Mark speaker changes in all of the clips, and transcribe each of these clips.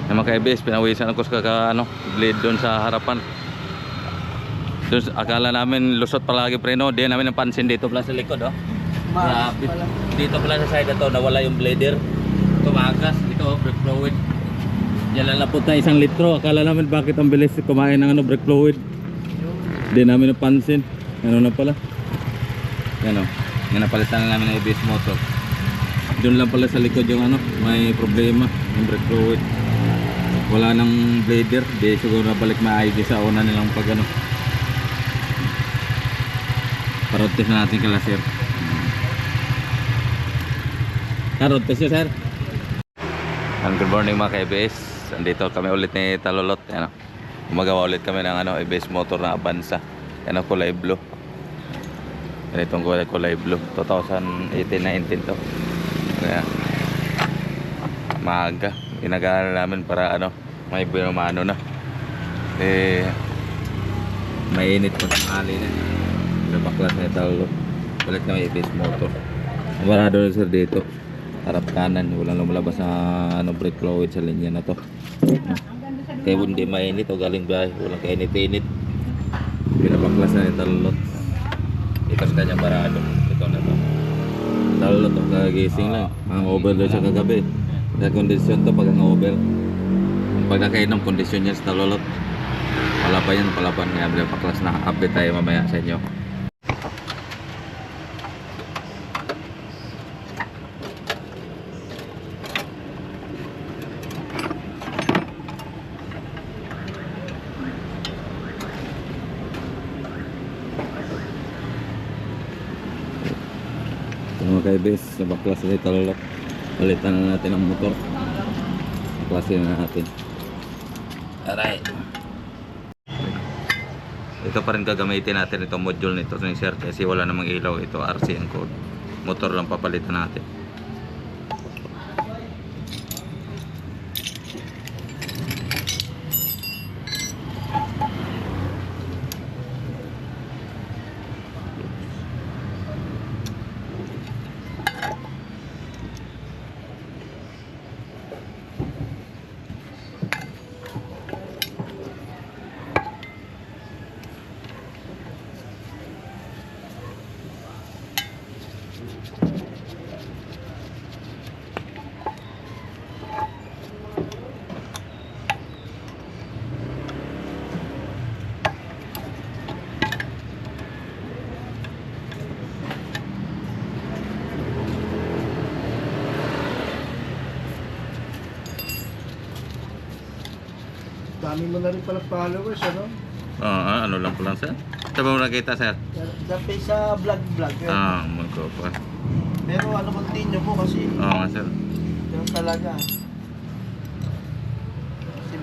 Speaker 1: Yung mga ka-ABS, pinawisan ako sa blade doon sa harapan. Doon, akala namin lusot palagi preno, di namin napansin dito pala sa likod, oh. Dito pala sa side na to, nawala yung blader. Tumakas, ito, brake fluid. Yan lang napot na 1 litro. Akala namin bakit ang bilis kumain ng brake fluid. Di namin napansin. Ano na pala? Yan, oh. Yan, napalitan na namin ng ABS motor. Doon lang pala sa likod yung may problema, yung brake fluid. Wala nang blader, di siguro nabalik maayos sa una nilang pag Parod test na natin kala sir. Parod test yun sir. Good morning mga ka-ABS. Andito kami ulit ni Talolot. Gumagawa ulit kami ng ABS motor na Avanza. Kulay blue. Ganitong kulay blue. 2018-19 to. Kaya maaga. Inagahan namin para may binumano na. Mainit pa tanghali na. Baklas na Talolot. Balik na may ABS motor. Marado na sir dito. Harap kanan, walang lumalabas na brake fluid sa linya na to. Kaya hindi mainit o galing biyahe, walang kainit-init. Pinapaklas na ni Talolot. Ito sa kanyang barado. Ito na to. Talolot, kagising lang. Ang overload siya kagabi. Sa kondisyon to pag ang over. Pag nakainom kondisyon niya sa Talolot. Palapan yan, palapan niya. Pinapaklas na. Update tayo mamaya sa inyo. Mga ka-ABS, nabaklas na Talolot. Palitan na natin ang motor. Baklasin na natin. Aray. Ito pa rin gagamitin natin itong module nito sir, kasi wala namang ilaw. Ito RCN code. Motor lang papalitan natin.
Speaker 2: Dami mo na rin pala followers,
Speaker 1: Ano lang po lang sir. Saan mo nakita sir?
Speaker 2: Dati sa vlog.
Speaker 1: Magko pa.
Speaker 2: Pero continue mo kasi.
Speaker 1: Nga sir.
Speaker 2: Ganun talaga. Kasi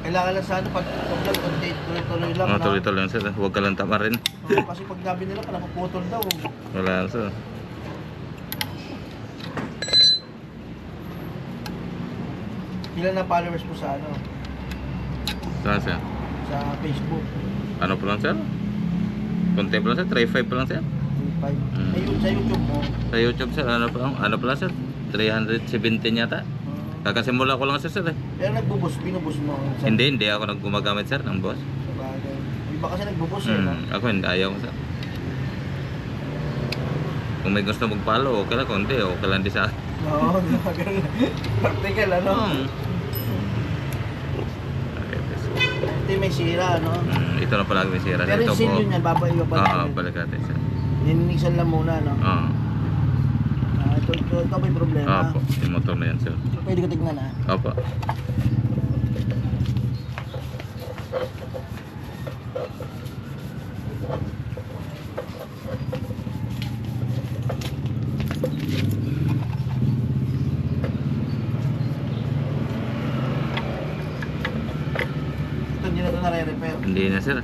Speaker 2: kailangan lang sa pag vlog, tuloy-tuloy lang.
Speaker 1: Tuloy-tuloy lang sir. Huwag ka lang tama rin.
Speaker 2: Kasi pag nabi nila, parang maputol daw.
Speaker 1: Wala sir.
Speaker 2: Ilan na followers mo sa
Speaker 1: Saan sir?
Speaker 2: sa Facebook?
Speaker 1: Ano po lang sir? Konti po lang sir? 3.5 po lang sir?
Speaker 2: 5. Sa YouTube mo?
Speaker 1: Sa YouTube sir, ano po lang sir? 317 yata. Kakasimula ko lang sir
Speaker 2: Pero binubus mo?
Speaker 1: Hindi ako gumagamit sir ng boss.
Speaker 2: Iba kasi nagbubus
Speaker 1: Ako hindi, ayaw ko sir. Kung may gusto mag-follow, okay lang. Kung hindi, okay lang di sa akin.
Speaker 2: Oo, practical Ito may sira,
Speaker 1: ito na palagi may sira.
Speaker 2: Pero yung seal yun yan, babaiba pa natin.
Speaker 1: Balik natin sir.
Speaker 2: Ninisan lang muna, ito may problema.
Speaker 1: Opo, yung motor na yan sir.
Speaker 2: Pwede ko tignan,
Speaker 1: Opo.
Speaker 2: Ito hindi na ito nare-repair.
Speaker 1: Hindi na sir.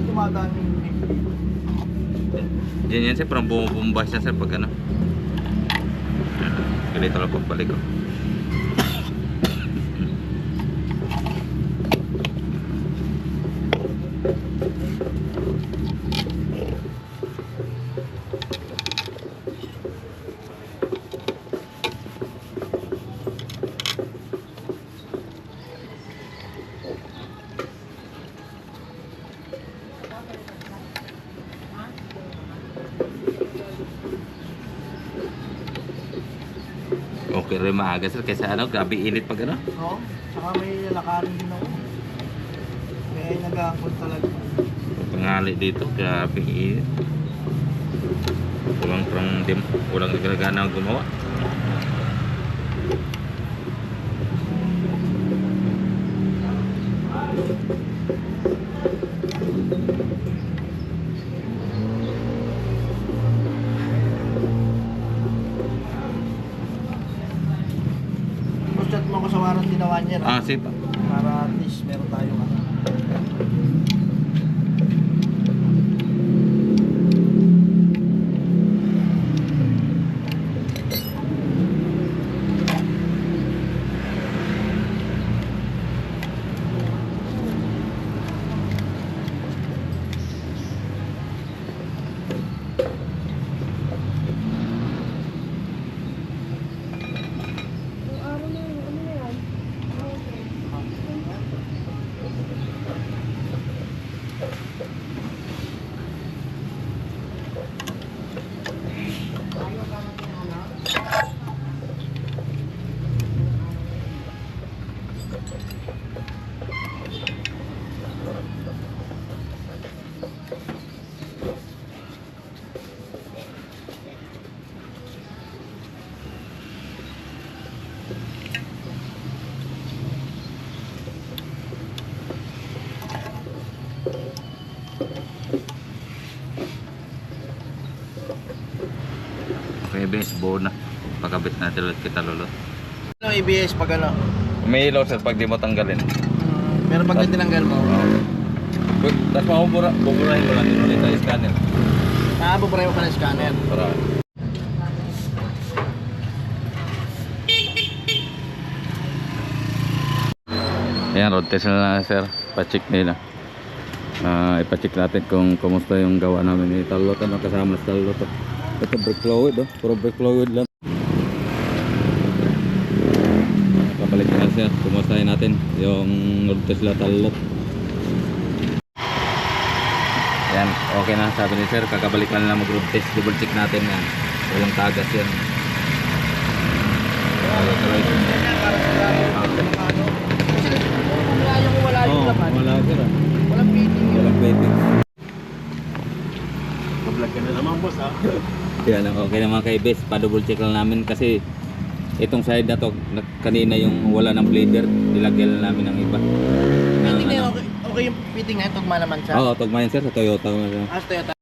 Speaker 2: Tumadami.
Speaker 1: Yan sir, parang bumubumba siya sir pag ganito lang pagbalik ko. pero maaga sir, kaysa ano, grabe init pag ano.
Speaker 2: Oo. Saka may lalakarin din ako. Kaya ay nag-aangkot talaga.
Speaker 1: Pangali dito, grabe init. Walang nagagana gumawa.
Speaker 2: Chat mo ko sa warranty na 1 year.
Speaker 1: Ah, sige pa.
Speaker 2: Para at least meron tayong ano.
Speaker 1: Okay, bes, buo na. Pagkabit natin ulit kita lolo.
Speaker 2: Ano ABS pag ano?
Speaker 1: May ilaw sir pag di mo tanggalin.
Speaker 2: Pero pag tinanggal mo,
Speaker 1: Tapos buburahin mo lang yun ulit sa scanner.
Speaker 2: buburay mo ka ng scanner.
Speaker 1: Para ayan, road test na lang sir. Pa-check nila. Ipa-check natin kung kumusta yung gawa namin ni Talot. Ano kasama sa Talot. Ito brake fluid, oh. Puro brake fluid lang. Kapalik na sir. Kumustahin natin yung road test na Talot. Yan, okay na sabi ni sir. Kakabalik lang mag road test. Double check natin yan. Walang tagas yan.
Speaker 2: Wala yung laman.
Speaker 1: Wala sir.
Speaker 2: Walang fitting yun.
Speaker 1: Walang waiting.
Speaker 2: Vlog ka na naman boss ha.
Speaker 1: Yan, okay naman kay Bes. Pa-double check lang namin kasi itong side na to, kanina yung wala ng blader, nilagyan lang namin ng iba.
Speaker 2: Fitting na yun, okay yung fitting na yun, tugma naman siya.
Speaker 1: Oo, tugma yan sir sa Toyota.
Speaker 2: Toyota.